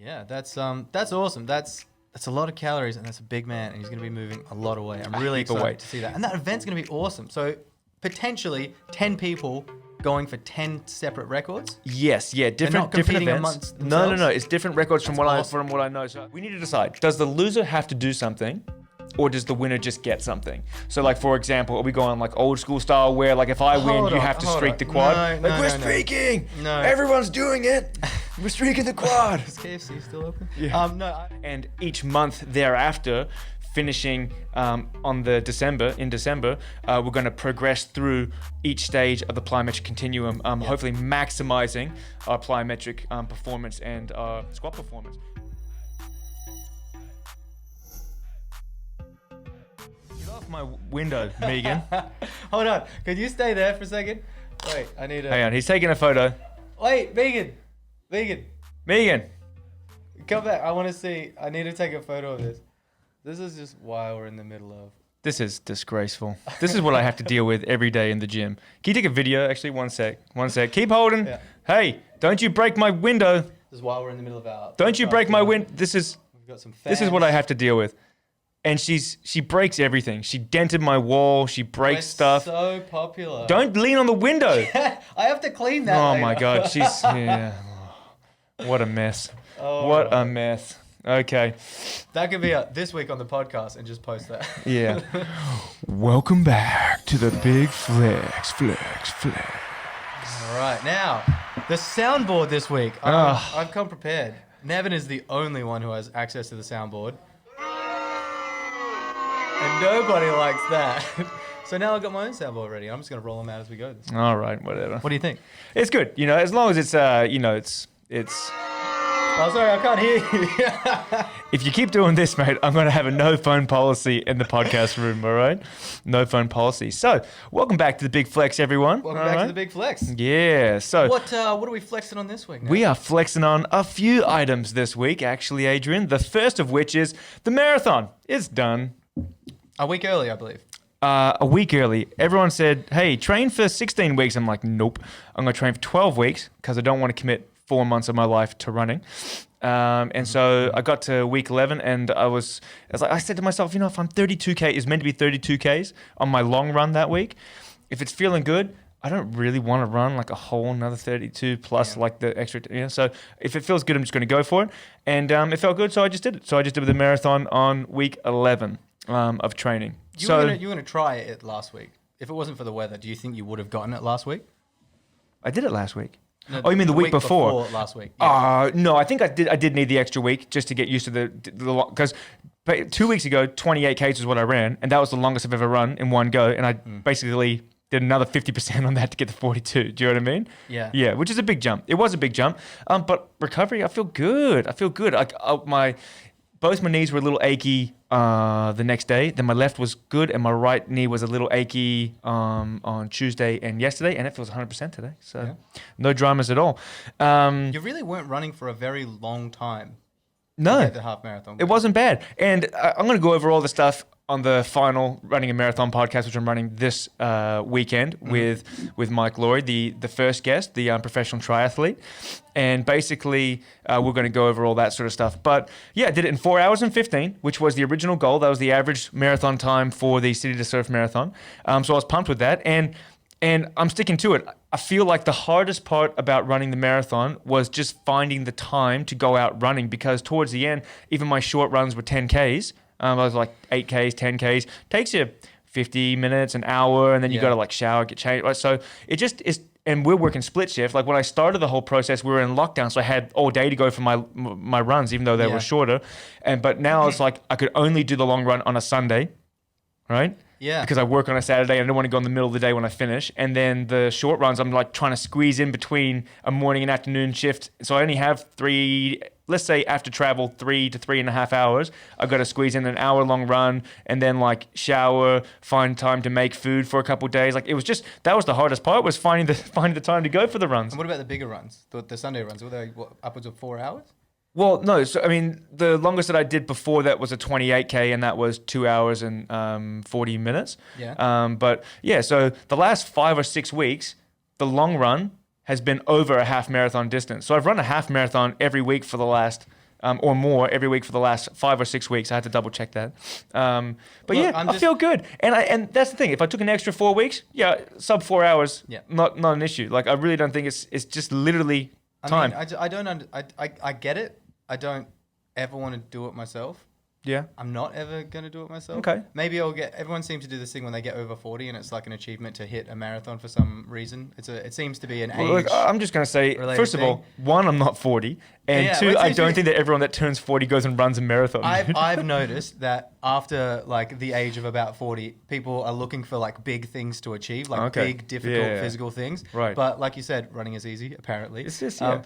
Yeah, that's awesome. That's a lot of calories, and that's a big man, and he's going to be moving a lot of weight. I'm really excited to see that. And that event's going to be awesome. So potentially 10 people going for 10 separate records. Yes, yeah, different events. Amongst No, themselves? It's different records from what I know. So we need to decide: does the loser have to do something, or does the winner just get something? So, like for example, are we going like old school style, where like if I win, you have to streak the quad? We're streaking. No, everyone's doing it. We're streaking the quad. Is KFC still open? Yeah. And each month thereafter, finishing in December, we're going to progress through each stage of the plyometric continuum, hopefully maximizing our plyometric performance and our squat performance. Get off my window, Megan. Hold on. Could you stay there for a second? Wait, I need to... Hang on, he's taking a photo. Wait, Megan. Megan. Come back. I want to see. I need to take a photo of this. This is just why we're in the middle of... This is disgraceful. This is what I have to deal with every day in the gym. Can you take a video? Actually, one sec. Keep holding. Yeah. Hey, don't you break my window. This is why we're in the middle of our... Don't you break my window. We've got some fans. This is what I have to deal with. And she breaks everything. She dented my wall. She breaks stuff. So popular. Don't lean on the window. I have to clean that Oh later. my God. She's... Yeah. What a mess. What a mess. Okay. That could be this week on the podcast and just post that. Yeah. Welcome back to the big flex. All right. Now, the soundboard this week. I've come prepared. Nevin is the only one who has access to the soundboard. And nobody likes that. So now I've got my own soundboard ready. I'm just going to roll them out as we go. All right, whatever. What do you think? It's good. As long as it's, it's... Oh, sorry, I can't hear you. If you keep doing this, mate, I'm going to have a no phone policy in the podcast room, all right? No phone policy. So, welcome back to the Big Flex, everyone. Welcome back to the Big Flex. Yeah, so... What are we flexing on this week now? We are flexing on a few items this week, actually, Adrian. The first of which is the marathon. It's done. A week early, I believe. A week early. Everyone said, hey, train for 16 weeks. I'm like, nope. I'm going to train for 12 weeks because I don't want to commit 4 months of my life to running. And so I got to week 11 and I said to myself, if I'm 32K, it's meant to be 32Ks on my long run that week. If it's feeling good, I don't really want to run like a whole another 32 plus like the extra, So if it feels good, I'm just going to go for it. And it felt good, so I just did it. So I just did the marathon on week 11 of training. You were going to try it last week. If it wasn't for the weather, do you think you would have gotten it last week? I did it last week. No, you mean the week before? Last week. Yeah. No, I think I did need the extra week just to get used to the because 2 weeks ago, 28Ks was what I ran, and that was the longest I've ever run in one go, and I basically did another 50% on that to get to 42. Do you know what I mean? Yeah. Yeah, which is a big jump. It was a big jump. But recovery, I feel good. Both my knees were a little achy the next day. Then my left was good, and my right knee was a little achy on Tuesday and yesterday, and it feels 100% today. So no dramas at all. You really weren't running for a very long time. No, to get the half marathon. It wasn't bad. And I'm going to go over all the stuff on the final Running a Marathon podcast, which I'm running this weekend with Mike Laurie, the first guest, the professional triathlete. And basically, we're going to go over all that sort of stuff. But yeah, I did it in 4 hours and 15, which was the original goal. That was the average marathon time for the City to Surf Marathon. So I was pumped with that. And I'm sticking to it. I feel like the hardest part about running the marathon was just finding the time to go out running, because towards the end, even my short runs were 10Ks. I was like 8Ks, 10Ks. Takes you 50 minutes, an hour, and then you got to like shower, get changed. Right? So it just is, and we're working split shift. Like when I started the whole process, we were in lockdown, so I had all day to go for my runs, even though they were shorter. But now it's like I could only do the long run on a Sunday, right? Yeah. Because I work on a Saturday and I don't want to go in the middle of the day when I finish. And then the short runs, I'm like trying to squeeze in between a morning and afternoon shift. So I only have let's say after travel, 3 to 3.5 hours. I've got to squeeze in an hour-long run and then like shower, find time to make food for a couple of days. Like it was just, that was the hardest part, was finding the time to go for the runs. And what about the bigger runs, the Sunday runs? Were they upwards of 4 hours? Well, no. So, I mean, the longest that I did before that was a 28K, and that was 2 hours and 40 minutes. Yeah. But yeah, so the last 5 or 6 weeks, the long run has been over a half marathon distance. So I've run a half marathon every week for the last or more every week for the last 5 or 6 weeks. I had to double check that. But Look, yeah, I feel good. And that's the thing. If I took an extra 4 weeks, sub 4 hours, not an issue. Like, I really don't think it's just literally time. I get it. I don't ever want to do it myself. Yeah. I'm not ever going to do it myself. Okay. Maybe everyone seems to do this thing when they get over 40 and it's like an achievement to hit a marathon for some reason. It seems to be an age. Look, I'm just going to say, first of all, one, I'm not 40. And two, I don't think that everyone that turns 40 goes and runs a marathon. I've noticed that after like the age of about 40, people are looking for like big things to achieve, like big, difficult physical things. Right. But like you said, running is easy, apparently. It's just, I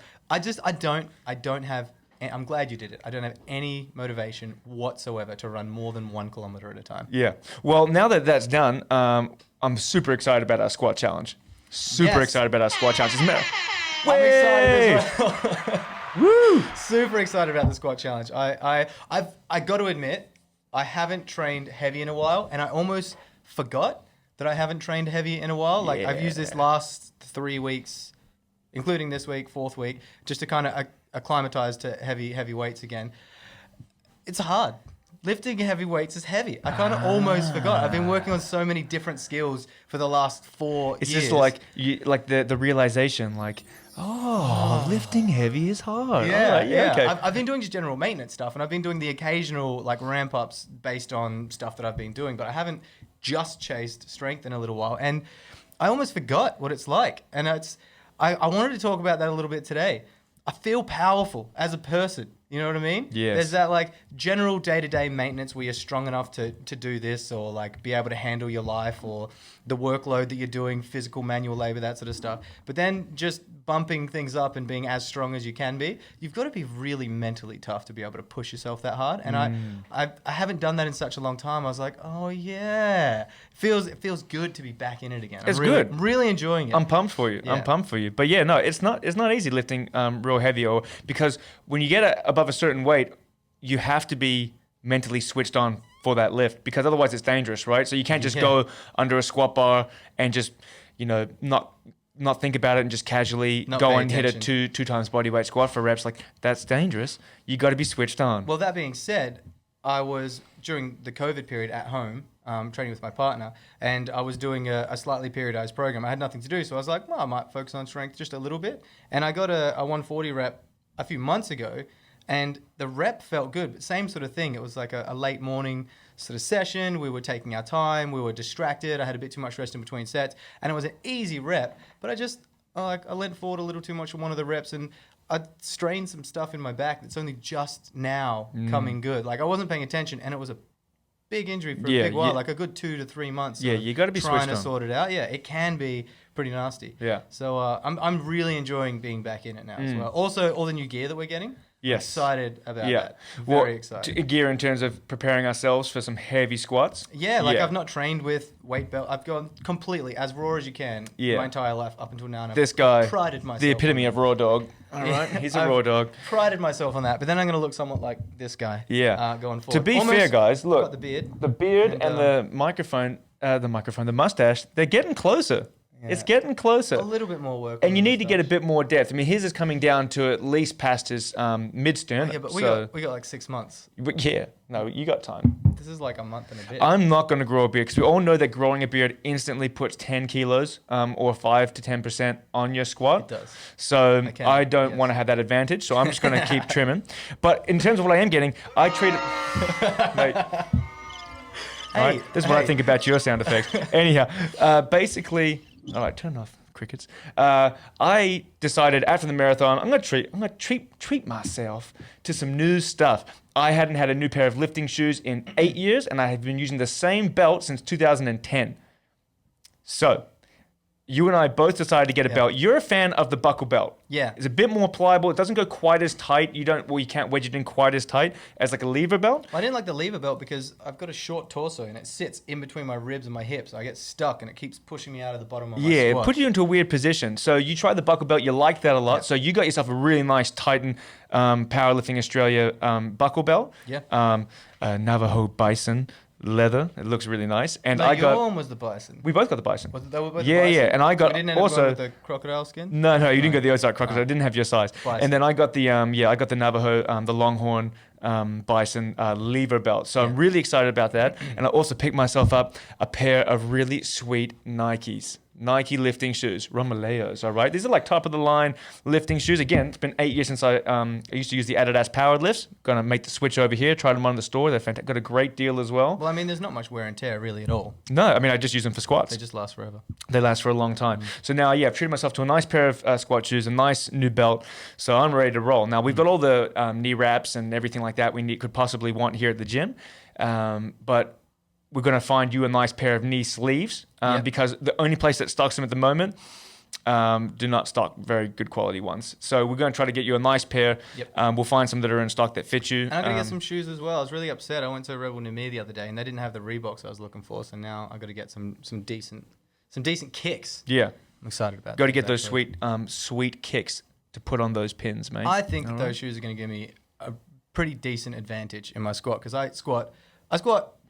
don't have, I'm glad you did it. I don't have any motivation whatsoever to run more than 1 kilometer at a time. Yeah. Well, now that that's done, I'm super excited about our squat challenge. Excited about our squat challenge. I'm excited as well. Woo! Super excited about the squat challenge. I've got to admit, I haven't trained heavy in a while, and I almost forgot that I haven't trained heavy in a while. Like I've used this last 3 weeks, including this week, 4th week, just to kind of acclimatize to heavy weights again. It's hard. Lifting heavy weights is heavy. I kind of almost forgot. I've been working on so many different skills for the last 4 years. It's just like the realization, like, lifting heavy is hard. Yeah. Okay. I've been doing just general maintenance stuff, and I've been doing the occasional like ramp ups based on stuff that I've been doing, but I haven't just chased strength in a little while, and I almost forgot what it's like. And I wanted to talk about that a little bit today. I feel powerful as a person. You know what I mean? Yes. There's that like general day-to-day maintenance where you're strong enough to do this, or like be able to handle your life or the workload that you're doing, physical manual labor, that sort of stuff. But then just bumping things up and being as strong as you can be, you've got to be really mentally tough to be able to push yourself that hard. And I haven't done that in such a long time. I was like, oh yeah, it feels good to be back in it again. It's good. I'm really enjoying it. I'm pumped for you. Yeah. But yeah, no, it's not easy lifting real heavy, or because when you get above a certain weight, you have to be mentally switched on for that lift, because otherwise it's dangerous, right? So you can't just go under a squat bar and just, not think about it and just casually go and hit a two times body weight squat for reps. Like, that's dangerous. You got to be switched on. Well, that being said, I was during the COVID period at home, training with my partner, and I was doing a slightly periodized program. I had nothing to do, so I was like, well, I might focus on strength just a little bit. And I got a 140 rep a few months ago, and the rep felt good, but same sort of thing. It was like a late morning sort of session. We were taking our time. We were distracted. I had a bit too much rest in between sets, and it was an easy rep, but I leant forward a little too much on one of the reps, and I strained some stuff in my back that's only just now coming good. Like, I wasn't paying attention, and it was a big injury for a big while, like a good 2 to 3 months. Yeah, you got to be trying to switched on. sort it out. Yeah, it can be pretty nasty. Yeah. So I'm really enjoying being back in it now as well. Also, all the new gear that we're getting. Yes. Excited about that. Very excited. Gear in terms of preparing ourselves for some heavy squats. Yeah, I've not trained with weight belt. I've gone completely as raw as you can my entire life up until now. And this guy, prided myself, the epitome of raw dog. All right, he's a raw dog. Prided myself on that, but then I'm going to look somewhat like this guy. Yeah. Going forward. To be fair, guys, look, got the beard and the microphone, the mustache, they're getting closer. Yeah. It's getting closer. A little bit more work. And you need to get a bit more depth. I mean, his is coming down to at least past his mid-stern. Yeah, but we got like 6 months. Yeah. No, you got time. This is like a month and a bit. I'm not going to grow a beard, because we all know that growing a beard instantly puts 10 kilos or 5 to 10% on your squat. It does. So I don't want to have that advantage, so I'm just going to keep trimming. But in terms of what I am getting, I treat it... Mate, right, this is what I think about your sound effects. Anyhow, basically... All right, turn off crickets. I decided after the marathon, I'm gonna treat myself to some new stuff. I hadn't had a new pair of lifting shoes in 8 years, and I have been using the same belt since 2010. So, you and I both decided to get a belt. You're a fan of the buckle belt. Yeah. It's a bit more pliable. It doesn't go quite as tight. You can't wedge it in quite as tight as like a lever belt. I didn't like the lever belt because I've got a short torso and it sits in between my ribs and my hips. I get stuck and it keeps pushing me out of the bottom of my squat. squat. It puts you into a weird position. So you tried the buckle belt. You liked that a lot. Yep. So you got yourself a really nice Titan Powerlifting Australia buckle belt. Yeah. Navajo Bison leather. It looks really nice. And No, your one was the bison. We both got the bison. Was it, they were both Yeah, the bison? yeah. And I got We didn't end up also going with the crocodile skin? No, you didn't go the Ozark crocodile. I didn't have your size. Bison. And then I got the I got the Navajo, the Longhorn bison lever belt. So I'm really excited about that. And I also picked myself up a pair of really sweet Nikes. Nike lifting shoes, Romaleos, all right? These are like top of the line lifting shoes. Again, it's been 8 years since I used to use the Adidas powered lifts. Gonna make the switch over here, tried them on the store. They're fantastic. Got a great deal as well. Well, I mean, there's not much wear and tear really at all. No, I mean, I just use them for squats. They just last forever. They last for a long time. So now, I've treated myself to a nice pair of squat shoes, a nice new belt. So I'm ready to roll. Now, we've got all the knee wraps and everything like that could possibly want here at the gym. But we're going to find you a nice pair of knee sleeves because the only place that stocks them at the moment do not stock very good quality ones. So we're going to try to get you a nice pair. We'll find some that are in stock that fit you. And I'm going to get some shoes as well. I was really upset. I went to Rebel near me the other day and they didn't have the Reeboks I was looking for. So now I've got to get some decent kicks. Yeah. I'm excited about that. Got to get those sweet kicks to put on those pins, mate. I think that those shoes are going to give me a pretty decent advantage in my squat because I squat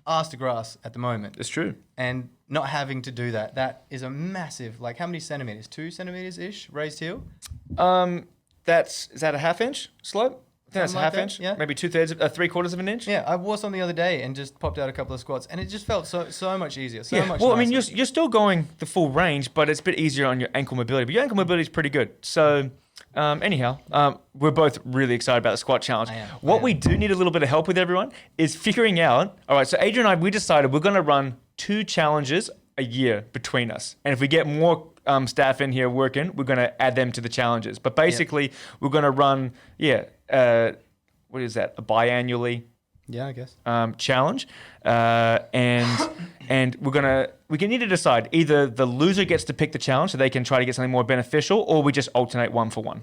arse to grass at the moment. It's true. And not having to do that is a massive, like how many centimeters? 2 centimeters-ish raised heel? Is that a half inch slope? I think that's a Something like half that, inch. yeah. Maybe 3/4 of an inch. Yeah, I wore some the other day and just popped out a couple of squats and it just felt so much easier, much Well, I mean, nicer. you're still going the full range, but it's a bit easier on your ankle mobility. But your ankle mobility is pretty good. So, anyhow, we're both really excited about the squat challenge. What we do need a little bit of help with, everyone, is figuring out. All right, so Adrian and I, we decided we're going to run 2 challenges a year between us, and if we get more staff in here working, we're going to add them to the challenges. But basically, we're going to run, what is that? A biannually. Yeah, I guess. Challenge, and we can need to decide either the loser gets to pick the challenge so they can try to get something more beneficial, or we just alternate 1 for 1.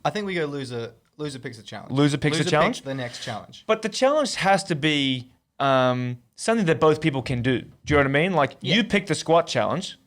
I think we go loser picks the challenge. Loser picks the challenge? Picks the next challenge. But the challenge has to be something that both people can do. Do you know what I mean? Like you pick the squat challenge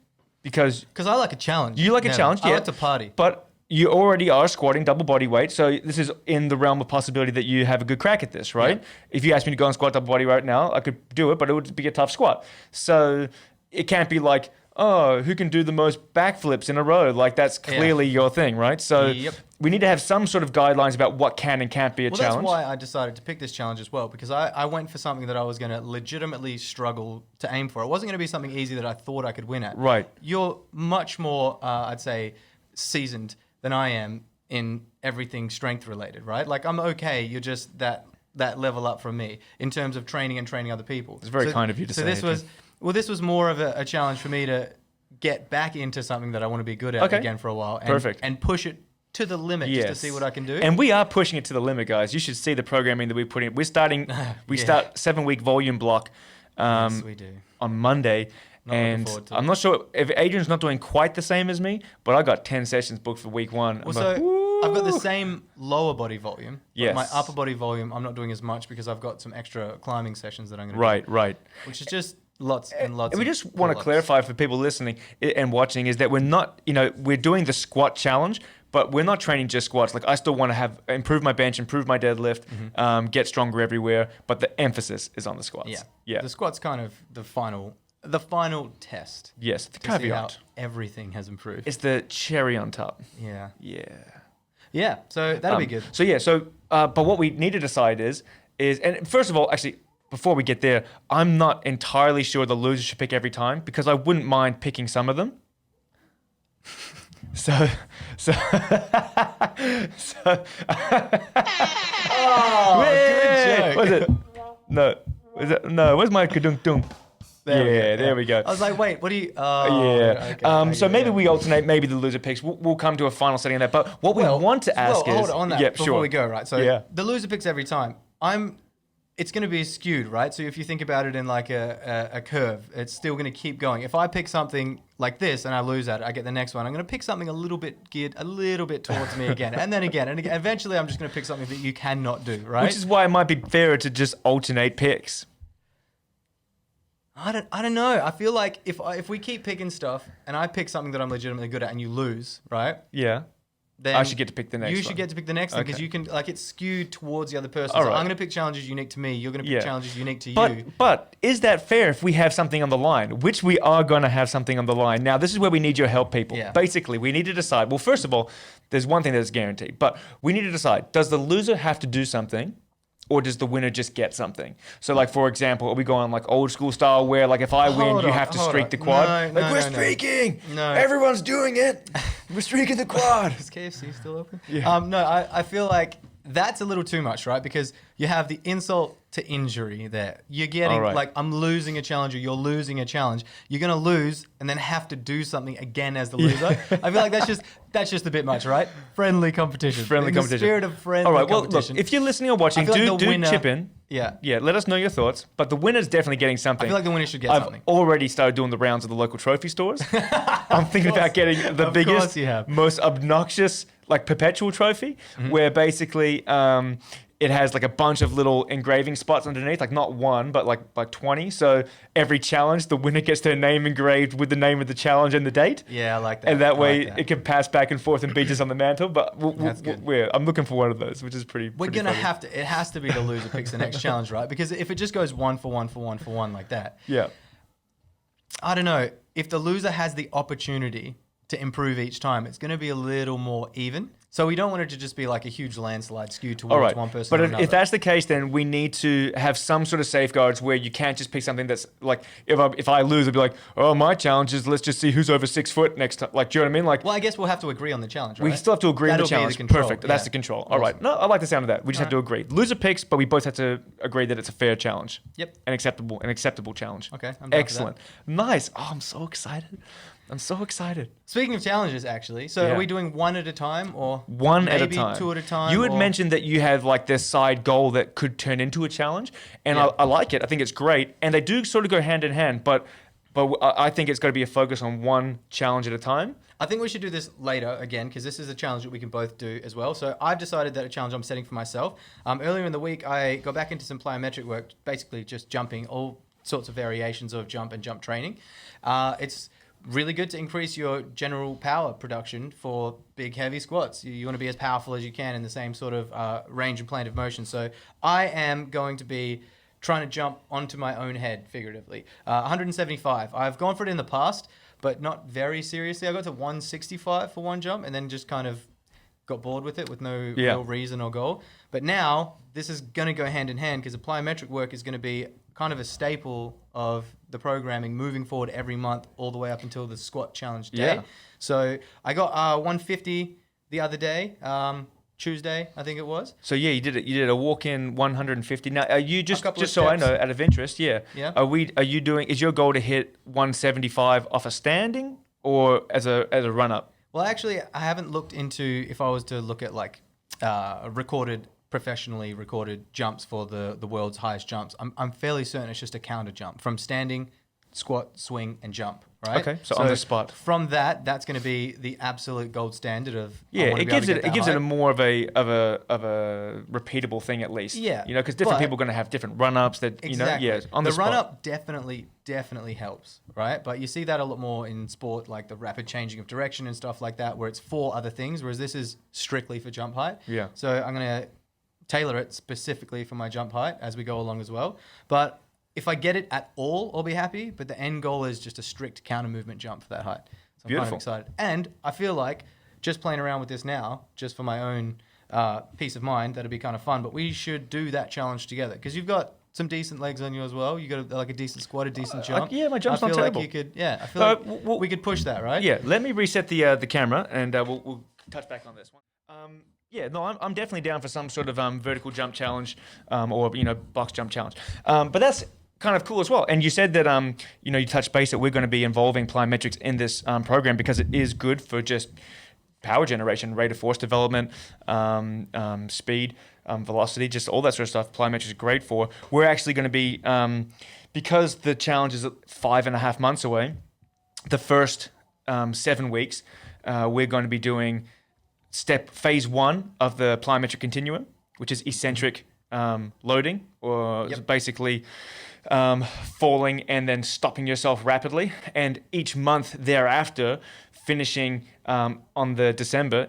because I like a challenge. You like a challenge, yeah. I like to party. But you already are squatting double body weight, so this is in the realm of possibility that you have a good crack at this, right? Yeah. If you asked me to go and squat double body weight now, I could do it, but it would be a tough squat. So it can't be like, oh, who can do the most backflips in a row? Like that's clearly your thing, right? So we need to have some sort of guidelines about what can and can't be a challenge. That's why I decided to pick this challenge as well, because I went for something that I was going to legitimately struggle to aim for. It wasn't going to be something easy that I thought I could win at. Right. You're much more, I'd say, seasoned than I am in everything strength related, right? Like I'm okay. You're just that level up from me in terms of training and training other people. It's very kind of you to say. This was more of a challenge for me to get back into something that I want to be good at again for a while. And push it to the limit just to see what I can do. And we are pushing it to the limit, guys. You should see the programming that we put in. We're starting. We start 7-week volume block. Yes, we do. On Monday. And I'm not sure if Adrian's not doing quite the same as me, but I got 10 sessions booked for week 1. Well, I've got the same lower body volume. Yes. But my upper body volume, I'm not doing as much because I've got some extra climbing sessions that I'm going to do. Right. Which is just lots and lots. And we just want to clarify for people listening and watching is that we're not, we're doing the squat challenge, but we're not training just squats. Like I still want to improve my bench, improve my deadlift, get stronger everywhere. But the emphasis is on the squats. Yeah. The squat's kind of the final test. Yes, the caveat. caveat. Everything has improved. It's the cherry on top. Yeah. So that'll be good. But what we need to decide is, and first of all, actually, before we get there, I'm not entirely sure the loser should pick every time because I wouldn't mind picking some of them. So. Oh, good joke. Was it? No. Was it? No. Where's my kadunk-dunk? There we go. I was like, wait, what do you... So maybe we alternate, maybe the loser picks. We'll come to a final setting of that. But what we want to ask is... Hold on that before we go, right? So the loser picks every time. It's going to be skewed, right? So if you think about it in like a curve, it's still going to keep going. If I pick something like this and I lose at it, I get the next one. I'm going to pick something a little bit geared a little bit towards me again. And then again. And again. Eventually, I'm just going to pick something that you cannot do, right? Which is why it might be fairer to just alternate picks. I don't know. I feel like if we keep picking stuff and I pick something that I'm legitimately good at and you lose, right? Yeah. then I should get to pick the next one. You should get to pick the next one because Okay. you can, like, it's skewed towards the other person. All So right. I'm going to pick challenges unique to me. You're going to pick Yeah. challenges unique to you. But is that fair if we have something on the line, which we are going to have something on the line? Now, this is where we need your help, people. Yeah. Basically, we need to decide. Well, first of all, there's one thing that's guaranteed, but we need to decide, does the loser have to do something? Or does the winner just get something? So, like, for example, are we going like old school style where, like, if I win, you have to streak the quad? No, we're no. streaking! No. Everyone's doing it! We're streaking the quad! Is KFC still open? Yeah. No, I feel like that's a little too much, right? Because you have the insult to injury there. You're getting, All right. like, I'm losing a challenge or you're losing a challenge. You're going to lose and then have to do something again as the loser. I feel like that's just a bit much, right? Friendly competition. Friendly In competition. the spirit of friendly All right, well, competition. look, if you're listening or watching, I feel like do the winner- chip in. Yeah. Yeah, let us know your thoughts. But the winner's definitely getting something. I feel like the winner should get I've something. already started doing the rounds of the local trophy stores. I'm thinking about getting the Of biggest, course you have. most obnoxious, like, perpetual trophy, where basically it has like a bunch of little engraving spots underneath, like not one, but like 20. So every challenge, the winner gets their name engraved with the name of the challenge and the date. Yeah, I like that. And that I way like that. it can pass back and forth and be just on the mantle. But That's good. I'm looking for one of those, which is pretty. We're pretty going to funny. have to, it has to be the loser picks the next challenge, right? Because if it just goes 1 for 1 for 1 for 1 like that, Yeah. I don't know. If the loser has the opportunity to improve each time, it's going to be a little more even. So we don't want it to just be like a huge landslide skewed towards All right. one person But or if another. that's the case, then we need to have some sort of safeguards where you can't just pick something that's like, if I lose, I'll be like, oh, my challenge is let's just see who's over 6 foot next time. Like, do you know what I mean? Like, Well, I guess we'll have to agree on the challenge, right? we still have to agree on the That'll be challenge. control, Perfect. That's yeah. the control. All right. No, I like the sound of that. We just have to All agree. Loser picks, but we both have to agree that it's a fair challenge. Yep. An acceptable challenge. Okay, I'm down for Excellent. Nice. Oh, I'm so excited. I'm so excited. Speaking of challenges, actually, so Yeah. are we doing one at a time or One at a maybe time. 2 at a time? You had or- mentioned that you have like this side goal that could turn into a challenge, and Yeah. I like it. I think it's great, and they do sort of go hand in hand. But I think it's got to be a focus on one challenge at a time. I think we should do this later again because this is a challenge that we can both do as well. So I've decided that a challenge I'm setting for myself. Earlier in the week, I got back into some plyometric work, basically just jumping, all sorts of variations of jump and jump training. It's really good to increase your general power production for big, heavy squats. You want to be as powerful as you can in the same sort of range and plane of motion. So I am going to be trying to jump onto my own head, figuratively. 175. I've gone for it in the past, but not very seriously. I got to 165 for one jump and then just kind of got bored with it with no real reason or goal. But now this is going to go hand in hand because the plyometric work is going to be kind of a staple of the programming moving forward every month all the way up until the squat challenge day. Yeah. So I got 150 the other day, Tuesday, I think it was. So yeah, you did a walk-in 150. Now, are you just couple of so I steps. know, out of interest, yeah. Yeah. Are you doing? Is your goal to hit 175 off a standing or as a run up? Well, actually, I haven't looked into if I was to look at like professionally recorded jumps for the world's highest jumps. I'm fairly certain it's just a counter jump from standing, squat, swing, and jump. Right. Okay, so on the spot. From that's going to be the absolute gold standard of. Yeah, it gives it a a more of a repeatable thing at least. Yeah, you know, because different but- people are going to have different run ups that Exactly. you know. Yeah, on the spot. run up definitely helps, right? But you see that a lot more in sport, like the rapid changing of direction and stuff like that, where it's for other things, whereas this is strictly for jump height. Yeah. So I'm going to tailor it specifically for my jump height as we go along as well. But if I get it at all, I'll be happy. But the end goal is just a strict counter movement jump for that height. So I'm kind of Beautiful. excited. And I feel like just playing around with this now, just for my own peace of mind, that'd be kind of fun. But we should do that challenge together because you've got some decent legs on you as well. You got like a decent squat, a decent jump. yeah, my jump's I not feel terrible. like you could. Yeah, I feel like well, we could push that, right? Yeah, let me reset the camera and we'll touch back on this one. Yeah, no, I'm definitely down for some sort of vertical jump challenge or box jump challenge. But that's kind of cool as well. And you said that you touched base that we're going to be involving plyometrics in this program because it is good for just power generation, rate of force development, speed, velocity, just all that sort of stuff. Plyometrics is great for. We're actually going to be because the challenge is 5.5 months away. The first 7 weeks, we're going to be doing phase 1 of the plyometric continuum, which is eccentric loading, or basically falling and then stopping yourself rapidly. And each month thereafter, finishing in December,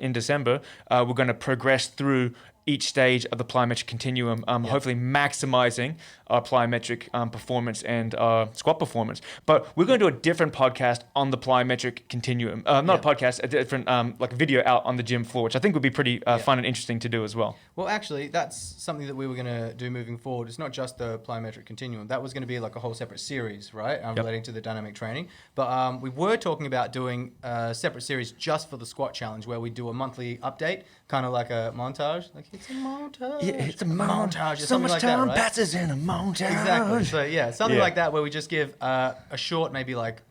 we're going to progress through each stage of the plyometric continuum, hopefully maximizing our plyometric performance and our squat performance. But we're going to do a different podcast on the plyometric continuum. Not a podcast, a different like video out on the gym floor, which I think would be pretty fun and interesting to do as well. Well, actually, that's something that we were going to do moving forward. It's not just the plyometric continuum. That was going to be like a whole separate series, right? Relating to the dynamic training. But we were talking about doing a separate series just for the squat challenge, where we do a monthly update, kind of like a montage. Like, it's a montage. Yeah, it's a montage. So much time passes in a montage. Exactly. So something like that, where we just give a short, maybe like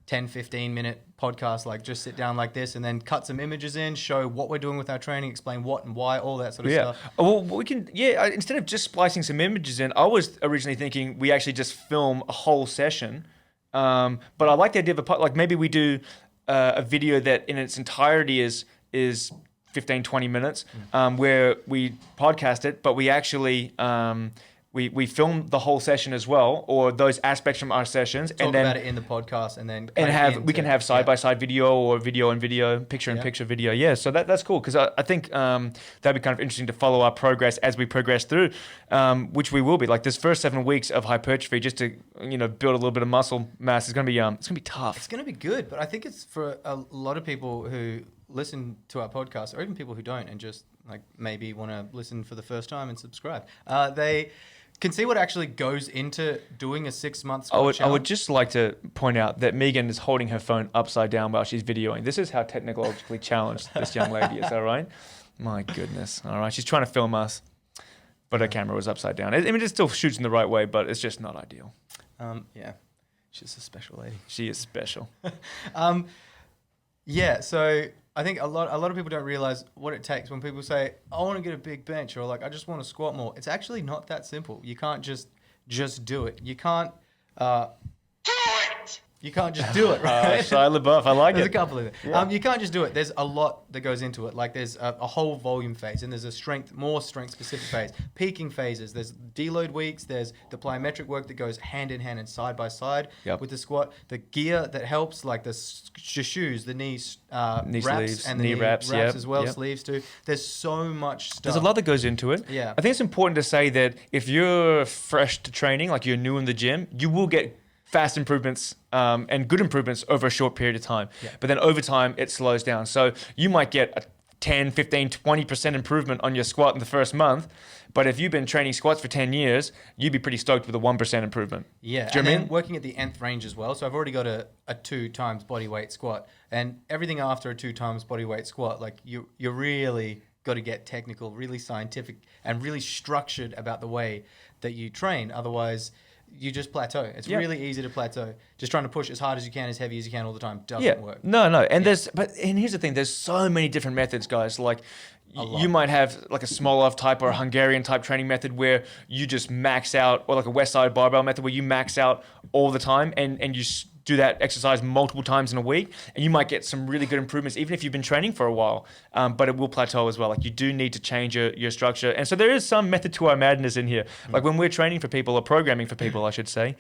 10, 15 minute podcast, like just sit down like this and then cut some images in, show what we're doing with our training, explain what and why, all that sort of stuff. Well, we can, instead of just splicing some images in, I was originally thinking we actually just film a whole session. But I like the idea of like maybe we do a video that in its entirety is 15, 20 minutes, where we podcast it, but we actually we film the whole session as well, or those aspects from our sessions, Talk and then about it in the podcast, and then we can have side by side video, or video and video, picture in picture video. Yeah, so that's cool, because I think that'd be kind of interesting to follow our progress as we progress through, which we will be. Like this first 7 weeks of hypertrophy, just to build a little bit of muscle mass, is gonna be tough. It's gonna be good, but I think it's for a lot of people who listen to our podcast, or even people who don't and just like maybe want to listen for the first time and subscribe. They can see what actually goes into doing a 6 month squat challenge. I would just like to point out that Megan is holding her phone upside down while she's videoing. This is how technologically challenged this young lady is, all right? My goodness. All right. She's trying to film us, but her camera was upside down. I mean, it still shoots in the right way, but it's just not ideal. She's a special lady. She is special. So I think a lot of people don't realize what it takes when people say, I want to get a big bench, or like, I just want to squat more. It's actually not that simple. You can't just do it. You can't You can't just do it, right? Shia LaBeouf, I like There's it. a couple of them. Yeah. You can't just do it. There's a lot that goes into it. Like there's a whole volume phase, and there's a more strength specific phase, peaking phases. There's deload weeks. There's the plyometric work that goes hand in hand and side by side with the squat. The gear that helps, like the shoes, the knee wraps, sleeves, and the knee wraps as well, sleeves too. There's so much stuff. There's a lot that goes into it. Yeah. I think it's important to say that if you're fresh to training, like you're new in the gym, you will get fast improvements and good improvements over a short period of time. Yeah. But then over time, it slows down. So you might get a 10, 15, 20% improvement on your squat in the first month. But if you've been training squats for 10 years, you'd be pretty stoked with a 1% improvement. Yeah. Do you know what I mean? Working at the nth range as well. So I've already got a 2 times body weight squat. And everything after a 2 times body weight squat, like you're really got to get technical, really scientific, and really structured about the way that you train. Otherwise, you just plateau. It's really easy to plateau. Just trying to push as hard as you can, as heavy as you can all the time doesn't work. No. And and here's the thing, there's so many different methods, guys. Like you might have like a Smolov type or a Hungarian type training method where you just max out, or like a West Side barbell method where you max out all the time and you do that exercise multiple times in a week, and you might get some really good improvements even if you've been training for a while, but it will plateau as well. Like you do need to change your structure, and so there is some method to our madness in here. Like when we're training for people, or programming for people I should say,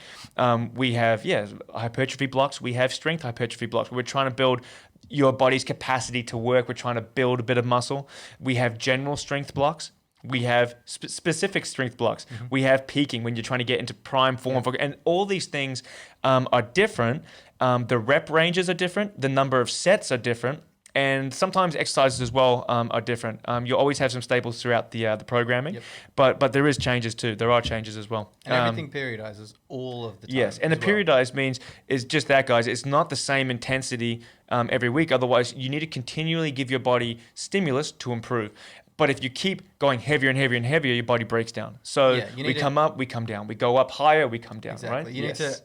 we have hypertrophy blocks, we have strength hypertrophy blocks. We're trying to build your body's capacity to work. We're trying to build a bit of muscle. We have general strength blocks. We have specific strength blocks. Mm-hmm. We have peaking when you're trying to get into prime form. And all these things are different. The rep ranges are different. The number of sets are different. And sometimes exercises as well are different. You always have some staples throughout the programming, but there is changes too. There are changes as well. And everything periodizes all of the time. Yes, and the periodized means is just that, guys. It's not the same intensity every week. Otherwise, you need to continually give your body stimulus to improve. But if you keep going heavier and heavier and heavier, your body breaks down. So we come up, we come down. We go up higher, we come down, exactly. right? You need to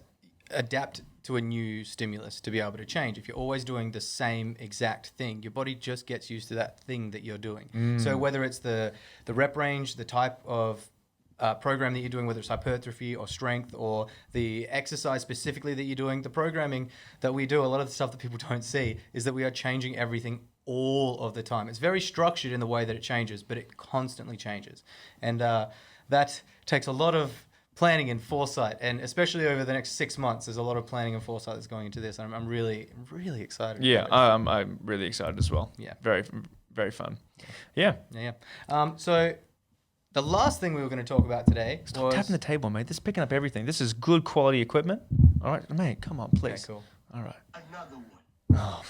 adapt to a new stimulus to be able to change. If you're always doing the same exact thing, your body just gets used to that thing that you're doing. So whether it's the rep range, the type of program that you're doing, whether it's hypertrophy or strength, or the exercise specifically that you're doing, the programming that we do, a lot of the stuff that people don't see is that we are changing everything all of the time. It's very structured in the way that it changes, but it constantly changes. And that takes a lot of planning and foresight, and especially over the next 6 months, there's a lot of planning and foresight that's going into this. And I'm really excited. Yeah, I'm really excited as well. Yeah, very fun. Yeah. So the last thing we were going to talk about today Stop tapping the table, mate. This is picking up everything. This is good quality equipment. All right, mate, come on, please. Okay, cool. All right. Another one. Oh,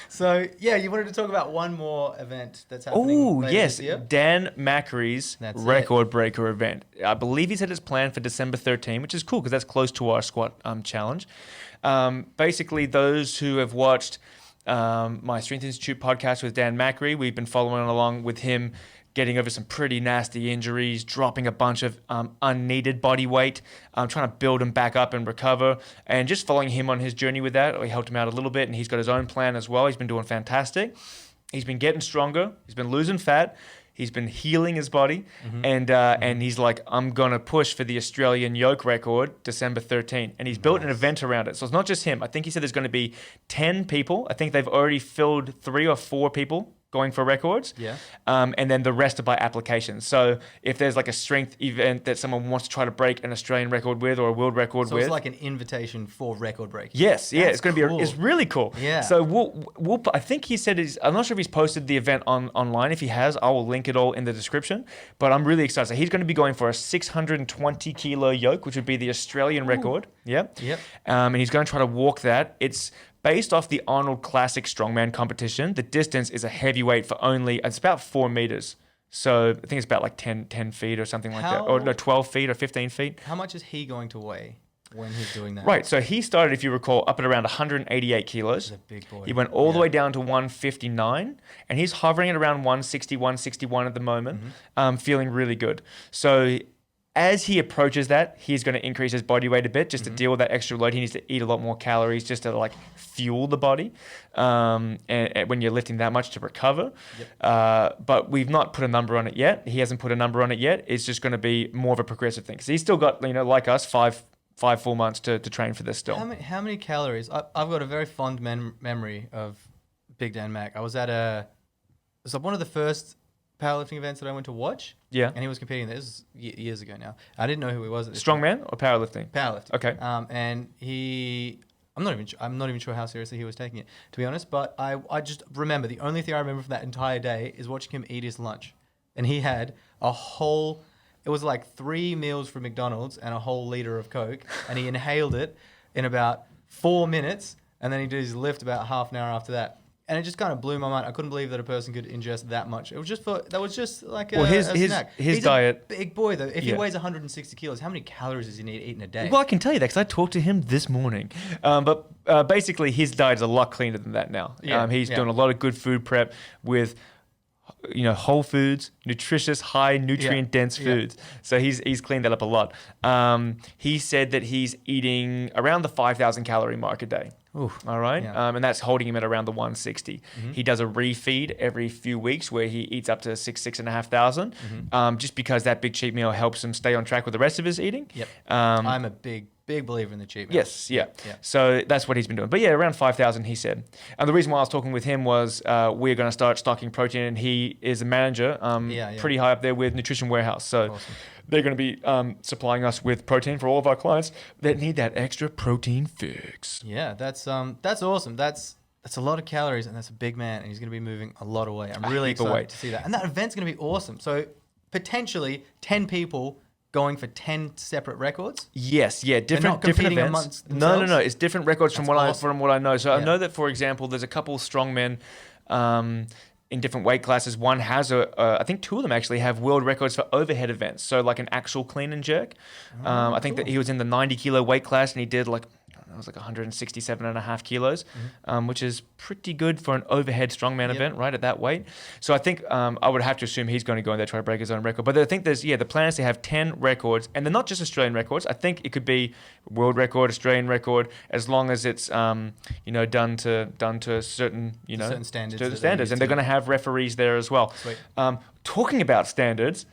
so yeah, you wanted to talk about one more event that's happening. Oh, later yes. this year? Dan Mackery's That's record breaker event. I believe he said it's planned for December 13, which is cool because that's close to our squat challenge. Basically, those who have watched my Strength Institute podcast with Dan Mackery, we've been following along with him, getting over some pretty nasty injuries, dropping a bunch of unneeded body weight, trying to build him back up and recover, and just following him on his journey with that. We helped him out a little bit, and he's got his own plan as well. He's been doing fantastic. He's been getting stronger. He's been losing fat. He's been healing his body, and he's like, I'm going to push for the Australian yoke record December 13. And he's built an event around it. So it's not just him. I think he said there's going to be 10 people. I think they've already filled 3 or 4 people going for records. Yeah. And then the rest are by application. So if there's like a strength event that someone wants to try to break an Australian record with or a world record So with. it's like an invitation for record breaking. Yes, yeah, That's it's going to cool. be, it's really cool. Yeah. So we'll I think he said I'm not sure if he's posted the event online. If he has, I will link it all in the description. But I'm really excited. So he's going to be going for a 620 kilo yoke, which would be the Australian record. Yeah. Yep. And he's going to try to walk that. It's based off the Arnold Classic Strongman competition. The distance is a heavyweight for it's about 4 meters. So I think it's about like 10 feet or something like that. Or no, 12 feet or 15 feet. How much is he going to weigh when he's doing that? Right. So he started, if you recall, up at around 188 kilos. He's a big boy. He went all the way down to 159, and he's hovering at around 160, 161 at the moment, feeling really good. So as he approaches that, he's going to increase his body weight a bit just to deal with that extra load. He needs to eat a lot more calories just to like fuel the body, and when you're lifting that much to recover. Yep. But we've not put a number on it yet. He hasn't put a number on it yet. It's just going to be more of a progressive thing. So he's still got, like us, five full months to train for this still. How many calories? I've got a very fond memory of Big Dan Mac. I was at it was like one of the first powerlifting events that I went to watch. Yeah. And he was competing. This is years ago now. I didn't know who he was at this Strongman or powerlifting? Powerlifting. Okay. And I'm not even sure how seriously he was taking it, to be honest. But I just remember, the only thing I remember from that entire day is watching him eat his lunch, and he had it was like 3 meals from McDonald's and a whole liter of Coke, and he inhaled it in about 4 minutes, and then he did his lift about half an hour after that. And it just kind of blew my mind. I couldn't believe that a person could ingest that much. It was just like a snack. His He's diet. a big boy though. If he weighs 160 kilos, how many calories does he need eating a day? Well, I can tell you that because I talked to him this morning. But basically, his diet is a lot cleaner than that now. He's doing a lot of good food prep with, whole foods, nutritious, high nutrient dense foods. So he's cleaned that up a lot. He said that he's eating around the 5,000 calorie mark a day. Oof. All right. Yeah. And that's holding him at around the 160. He does a refeed every few weeks where he eats up to 6,500, just because that big cheat meal helps him stay on track with the rest of his eating. Yep. I'm a big believer in the cheat meal. Yes, yeah. So that's what he's been doing. But yeah, around 5,000, he said. And the reason why I was talking with him was we're going to start stocking protein, and he is a manager pretty high up there with Nutrition Warehouse. So they're going to be supplying us with protein for all of our clients that need that extra protein fix. Yeah, that's awesome. That's a lot of calories, and that's a big man, and he's going to be moving a lot of weight. I'm really excited to see that. And that event's going to be awesome. So potentially 10 people going for 10 separate records? Yes, yeah, different events. Amongst themselves? No, it's different records from what I know. So I Yeah. know that, for example, there's a couple strongmen in different weight classes. One has I think 2 of them actually have world records for overhead events. So like an actual clean and jerk. I think that he was in the 90 kilo weight class, and he did like, it was like 167.5 kilos, which is pretty good for an overhead strongman event, right, at that weight. So I think I would have to assume he's going to go in there try to break his own record. But I think the plan is to have 10 records, and they're not just Australian records. I think it could be world record, Australian record, as long as it's done to certain certain standards. And they're going to have referees there as well. Sweet. Talking about standards,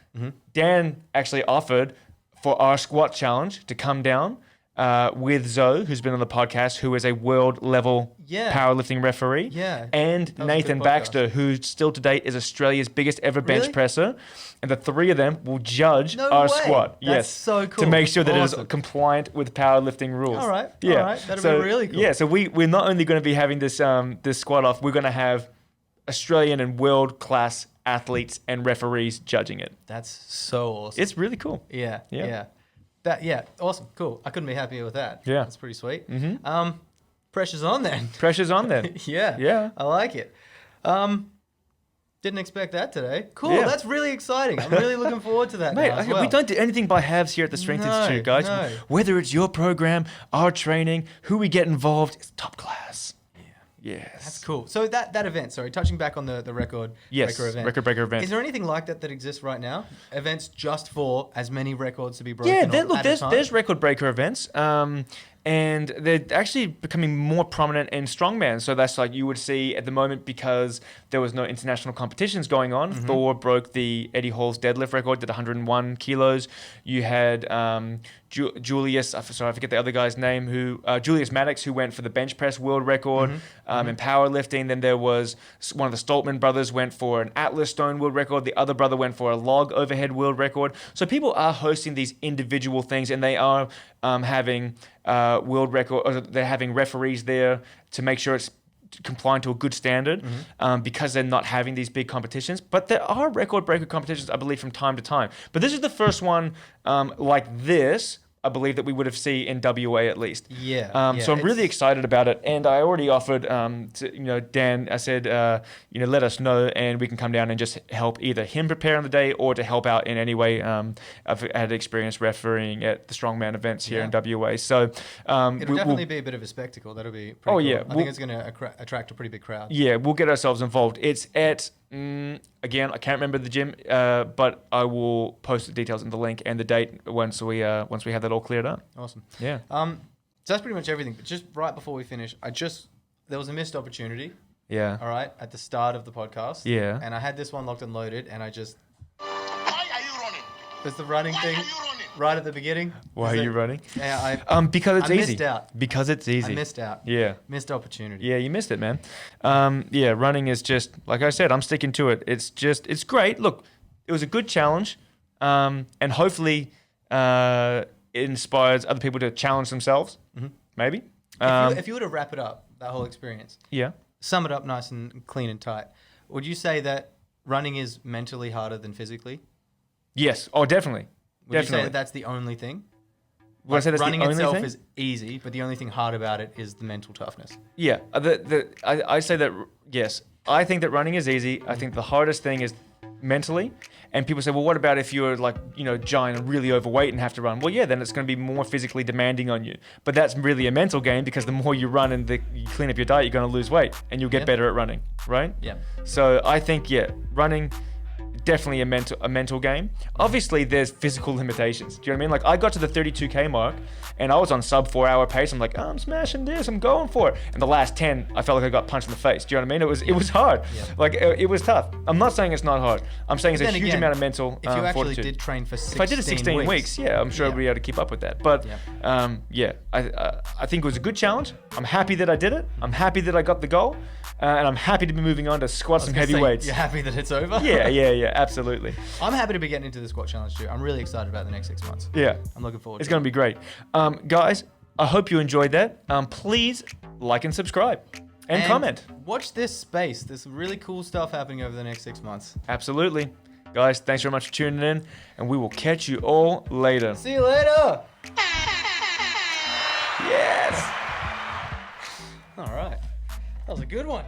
Dan actually offered for our squat challenge to come down with Zoe, who's been on the podcast, who is a world level powerlifting referee. Yeah. And Nathan Baxter, who still to date is Australia's biggest ever bench presser. And the three of them will judge our squat. That's so cool. To make sure that it is compliant with powerlifting rules. All right. Yeah. All right. That'll be really cool. Yeah. So we're not only going to be having this this squat off, we're going to have Australian and world class athletes and referees judging it. That's so awesome. It's really cool. Yeah. Awesome. Cool. I couldn't be happier with that. Yeah. That's pretty sweet. Mm-hmm. Pressure's on then. Pressure's on then. Yeah. I like it. Didn't expect that today. Cool. Yeah. That's really exciting. I'm really looking forward to that. Mate, we don't do anything by halves here at the Strength Institute, guys. No. Whether it's your program, our training, who we get involved, it's top class. Yes. That's cool. So that event, touching back on the record breaker event. Record breaker event. Is there anything like that exists right now? Events just for as many records to be broken? Yeah, there's record breaker events. And they're actually becoming more prominent in strongman. So that's like you would see at the moment, because there was no international competitions going on. Mm-hmm. Thor broke the Eddie Hall's deadlift record, did 101 kilos. You had Julius, I forget the other guy's name, Julius Maddox, who went for the bench press world record in powerlifting. Then there was one of the Stoltman brothers went for an Atlas stone world record. The other brother went for a log overhead world record. So people are hosting these individual things, and they are having world record, or they're having referees there to make sure it's compliant to a good standard, because they're not having these big competitions. But there are record breaker competitions, I believe, from time to time. But this is the first one like this, I believe, that we would have seen in WA at least. So I'm really excited about it, and I already offered to Dan. I said let us know, and we can come down and just help either him prepare on the day or to help out in any way. I've had experience refereeing at the strongman events here in WA, so it'll definitely be a bit of a spectacle. That'll be pretty cool. I think it's going to attract a pretty big crowd. Yeah, we'll get ourselves involved. It's at again, I can't remember the gym, but I will post the details in the link and the date once we have that all cleared up. Awesome. Yeah. So that's pretty much everything. But just right before we finish, there was a missed opportunity. Yeah. All right, at the start of the podcast. Yeah. And I had this one locked and loaded, and Why are you running? There's the running thing right at the beginning. Why are you running? Yeah, because it's easy. Missed out. Because it's easy. I missed out. Yeah. Missed opportunity. Yeah, you missed it, man. Running is just, like I said, I'm sticking to it. It's great. Look, it was a good challenge, and hopefully it inspires other people to challenge themselves, maybe. If you were to wrap it up, that whole experience, sum it up nice and clean and tight, would you say that running is mentally harder than physically? Yes. Oh, definitely. Would you say that that's the only thing? Would I say that's running the only itself thing? is easy, but the only thing hard about it is the mental toughness. Yeah. I say that, yes. I think that running is easy. I think the hardest thing is mentally. And people say, well, what about if you're giant and really overweight and have to run? Well, yeah, then it's going to be more physically demanding on you. But that's really a mental game, because the more you run and you clean up your diet, you're going to lose weight and you'll get better at running, right? Yeah. So I think, running, definitely a mental game. Obviously, there's physical limitations. Do you know what I mean? Like, I got to the 32K mark and I was on sub 4 hour pace. I'm like, I'm smashing this. I'm going for it. And the last 10, I felt like I got punched in the face. Do you know what I mean? It was hard. Yeah. Like, it was tough. I'm not saying it's not hard. I'm saying it's a huge amount of mental if you actually fortitude. did train for 16 If I did it 16 weeks, I'm sure I'd be able to keep up with that. But I think it was a good challenge. I'm happy that I did it. I'm happy that I got the goal. And I'm happy to be moving on to squats and heavy weights. You're happy that it's over? Yeah, absolutely. I'm happy to be getting into the squat challenge too. I'm really excited about the next 6 months. Yeah. I'm looking forward to it. It's going to be great. Guys, I hope you enjoyed that. Please like and subscribe and comment. Watch this space. There's some really cool stuff happening over the next 6 months. Absolutely. Guys, thanks very much for tuning in, and we will catch you all later. See you later. Yes. All right. That was a good one.